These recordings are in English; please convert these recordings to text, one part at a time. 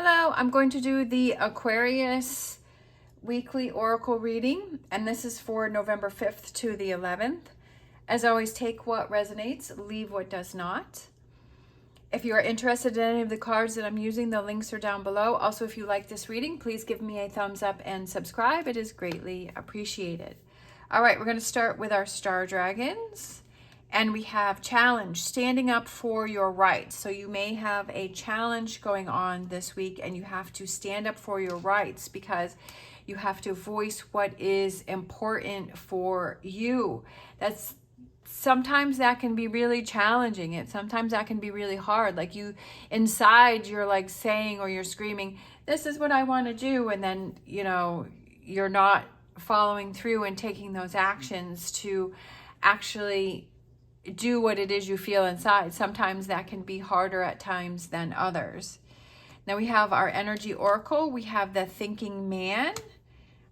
Hello, I'm going to do the Aquarius weekly oracle reading, and this is for November 5th to the 11th. As always, take what resonates, leave what does not. If you are interested in any of the cards that I'm using, the links are down below. Also, if you like this reading, please give me a thumbs up and subscribe. It is greatly appreciated. All right, we're going to start with our star dragons. And we have challenge, standing up for your rights. So you may have a challenge going on this week and you have to stand up for your rights because you have to voice what is important for you. Sometimes that can be really challenging. Sometimes that can be really hard. Like inside you're like saying or you're screaming, this is what I want to do. And then, you're not following through and taking those actions to actually do what it is you feel inside. Sometimes that can be harder at times than others. Now we have our energy oracle. We have the thinking man.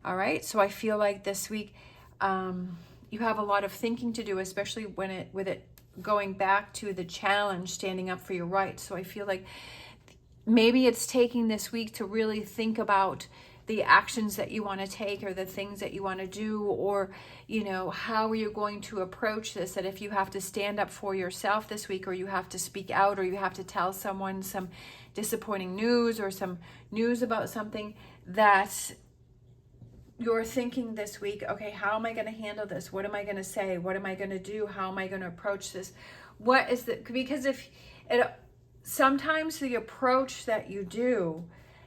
All right. So I feel like this week you have a lot of thinking to do, especially with it going back to the challenge, standing up for your rights. So I feel like maybe it's taking this week to really think about the actions that you want to take or the things that you want to do, or how are you going to approach this. That if you have to stand up for yourself this week, or you have to speak out, or you have to tell someone some disappointing news or some news about something that you're thinking this week, okay, how am I going to handle this? What am I going to say? What am I going to do? How am I going to approach this? Because sometimes the approach that you do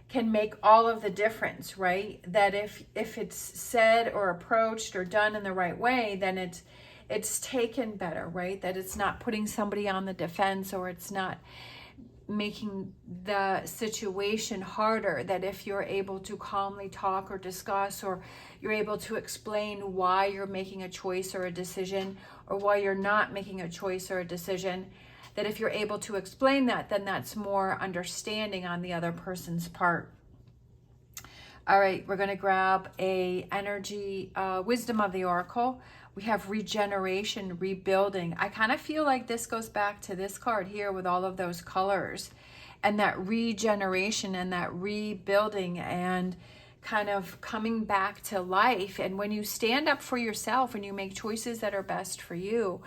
can make all of the difference, right? That if it's said or approached or done in the right way, then it's taken better, right? That it's not putting somebody on the defense, or it's not making the situation harder. That if you're able to calmly talk or discuss, or you're able to explain why you're making a choice or a decision, or why you're not making a choice or a decision, that if you're able to explain that, then that's more understanding on the other person's part. All right, we're going to grab a energy wisdom of the oracle. We have regeneration, rebuilding. I kind of feel like this goes back to this card here with all of those colors, and that regeneration and that rebuilding and kind of coming back to life. And when you stand up for yourself and you make choices that are best for you,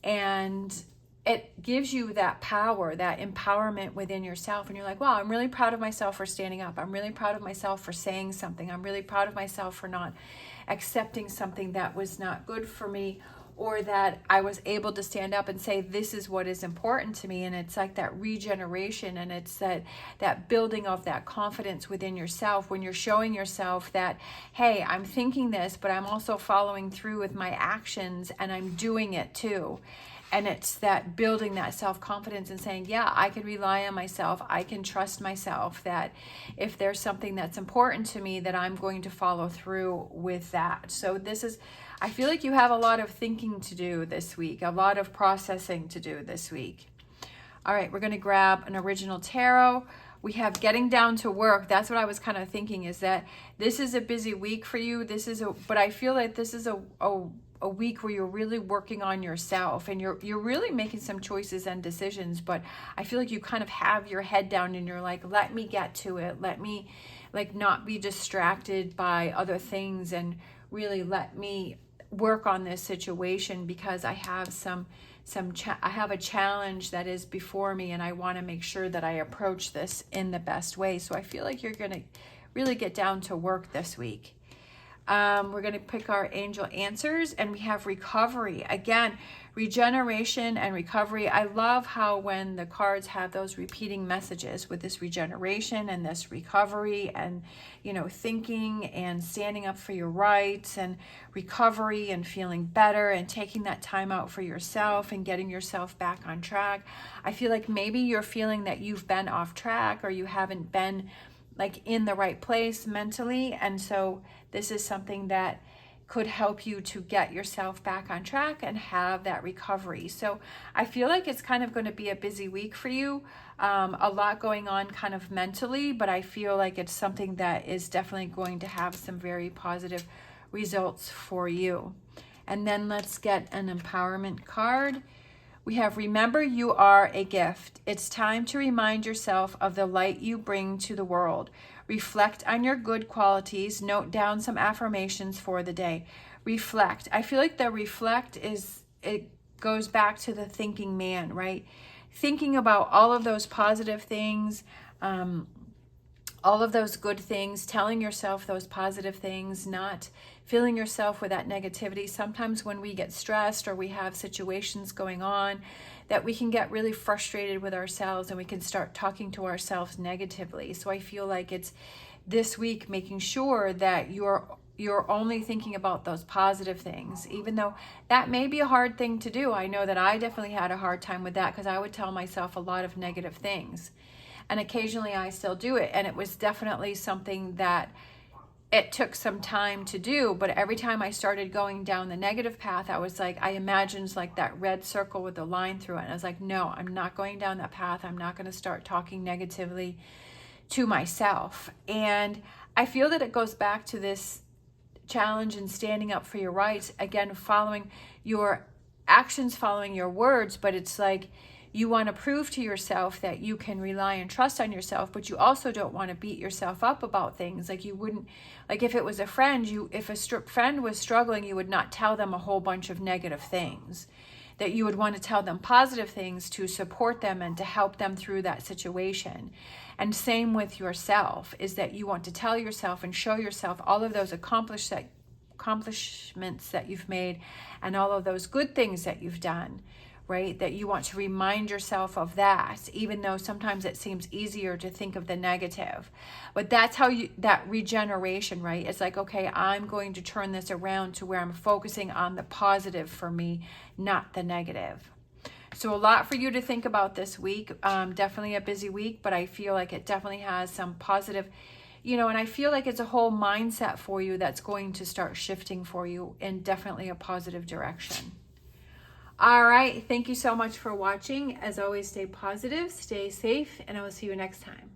and it gives you that power, that empowerment within yourself. And you're like, wow, I'm really proud of myself for standing up. I'm really proud of myself for saying something. I'm really proud of myself for not accepting something that was not good for me, or that I was able to stand up and say, this is what is important to me. And it's like that regeneration, and it's that building of that confidence within yourself when you're showing yourself that, hey, I'm thinking this, but I'm also following through with my actions, and I'm doing it too. And it's that building that self-confidence and saying, yeah, I can rely on myself. I can trust myself that if there's something that's important to me, that I'm going to follow through with that. So I feel like you have a lot of thinking to do this week, a lot of processing to do this week. All right, we're going to grab an original tarot. We have getting down to work. That's what I was kind of thinking, is that this is a busy week for you. But I feel like this is a week where you're really working on yourself, and you're really making some choices and decisions. But I feel like you kind of have your head down and you're like, let me get to it. Let me not be distracted by other things, and really let me work on this situation, because I have I have a challenge that is before me, and I want to make sure that I approach this in the best way. So I feel like you're going to really get down to work this week. We're going to pick our angel answers, and we have recovery. Again, regeneration and recovery. I love how when the cards have those repeating messages with this regeneration and this recovery, and thinking and standing up for your rights, and recovery and feeling better and taking that time out for yourself and getting yourself back on track. I feel like maybe you're feeling that you've been off track, or you haven't been in the right place mentally, and so this is something that could help you to get yourself back on track and have that recovery. So I feel like it's kind of going to be a busy week for you, a lot going on kind of mentally, but I feel like it's something that is definitely going to have some very positive results for you. And then let's get an empowerment card. We have remember you are a gift. It's time to remind yourself of the light you bring to the world. Reflect on your good qualities. Note down some affirmations for the day. Reflect. I feel like the reflect it goes back to the thinking man, right? Thinking about all of those positive things, all of those good things, telling yourself those positive things, not filling yourself with that negativity. Sometimes when we get stressed or we have situations going on, that we can get really frustrated with ourselves and we can start talking to ourselves negatively. So I feel like it's this week making sure that you're only thinking about those positive things, even though that may be a hard thing to do. I know that I definitely had a hard time with that because I would tell myself a lot of negative things. And occasionally I still do it. And it was definitely something that it took some time to do. But every time I started going down the negative path, I was like, I imagined like that red circle with the line through it. And I was like, no, I'm not going down that path. I'm not going to start talking negatively to myself. And I feel that it goes back to this challenge in standing up for your rights. Again, following your actions, following your words. But it's like, you want to prove to yourself that you can rely and trust on yourself, but you also don't want to beat yourself up about things. Like you wouldn't, like if it was a friend, if a friend was struggling, you would not tell them a whole bunch of negative things. That you would want to tell them positive things to support them and to help them through that situation. And same with yourself, is that you want to tell yourself and show yourself all of those accomplishments that you've made and all of those good things that you've done. Right? That you want to remind yourself of that, even though sometimes it seems easier to think of the negative. But that's how that regeneration, right? It's like, okay, I'm going to turn this around to where I'm focusing on the positive for me, not the negative. So a lot for you to think about this week. Definitely a busy week, but I feel like it definitely has some positive, and I feel like it's a whole mindset for you that's going to start shifting for you in definitely a positive direction. All right. Thank you so much for watching. As always, stay positive, stay safe, and I will see you next time.